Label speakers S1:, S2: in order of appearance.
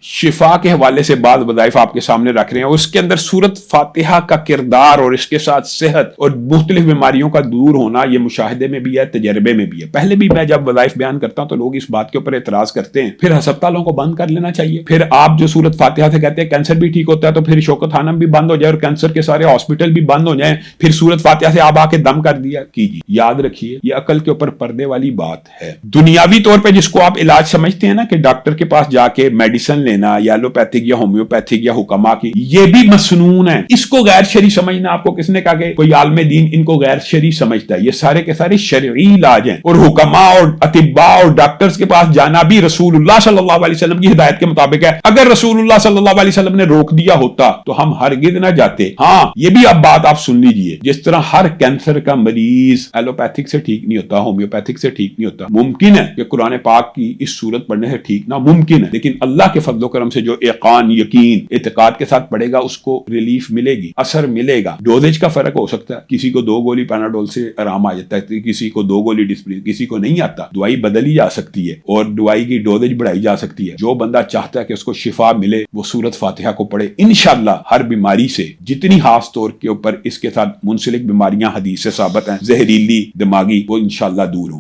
S1: شفا کے حوالے سے بعض وظائف آپ کے سامنے رکھ رہے ہیں، اس کے اندر سورت فاتحہ کا کردار اور اس کے ساتھ صحت اور مختلف بیماریوں کا دور ہونا یہ مشاہدے میں بھی ہے، تجربے میں بھی ہے۔ پہلے بھی میں جب وظائف بیان کرتا ہوں تو لوگ اس بات کے اوپر اعتراض کرتے ہیں، پھر ہسپتالوں کو بند کر لینا چاہیے۔ پھر آپ جو سورت فاتحہ سے کہتے ہیں کینسر بھی ٹھیک ہوتا ہے تو پھر شوکت خانم بھی بند ہو جائے اور کینسر کے سارے ہاسپٹل بھی بند ہو جائیں، پھر سورت فاتحہ سے آپ آ کے دم کر دیا کیجیے۔ یاد رکھیے یہ عقل کے اوپر پردے والی بات ہے۔ دنیاوی طور پہ جس کو آپ علاج سمجھتے ہیں نا کہ ڈاکٹر کے پاس جا کے میڈیسن لینا یا ایلوپیتھک یا ہومیوپیتھک یا حکما کی، یہ بھی مسنون ہے۔ اس کو غیر شرعی سمجھنا، آپ کو کس نے کہا کہ کوئی عالم دین ان کو غیر شرعی سمجھتا ہے؟ یہ سارے کے سارے شرعی علاج ہیں، اور حکما اور اطباء اور ڈاکٹرز کے پاس جانا بھی رسول اللہ صلی اللہ علیہ وسلم کی ہدایت کے مطابق ہے۔ اگر رسول اللہ صلی اللہ علیہ وسلم نے روک دیا ہوتا تو ہم ہرگز نہ جاتے۔ ہاں یہ بھی اب بات آپ سن لیجئے، جس طرح ہر کینسر کا مریض ایلوپیتھک سے ٹھیک نہیں ہوتا، ہومیوپیتھک سے ٹھیک نہیں ہوتا، ممکن ہے کہ قرآن پاک کی اس صورت پڑھنے سے ٹھیک نہ ممکن ہے، لیکن اللہ کے فضل و کرم سے جو ایقان، یقین، اعتقاد کے ساتھ پڑھے گا اس کو ریلیف ملے گی، اثر ملے گا۔ ڈوزیج کا فرق ہو سکتا ہے، کسی کو 2 گولی پیناڈول سے آرام آ جاتا ہے، کسی کو 2 گولی ڈسپلن، کسی کو نہیں آتا۔ دوائی بدلی جا سکتی ہے اور دوائی کی ڈوزیج بڑھائی جا سکتی ہے۔ جو بندہ چاہتا ہے کہ اس کو شفا ملے وہ سورت فاتحہ کو پڑھے، انشاءاللہ ہر بیماری سے، جتنی خاص طور کے اوپر اس کے ساتھ منسلک بیماریاں حدیث سے ثابت ہیں، زہریلی، دماغی، وہ انشاءاللہ دور ہوں۔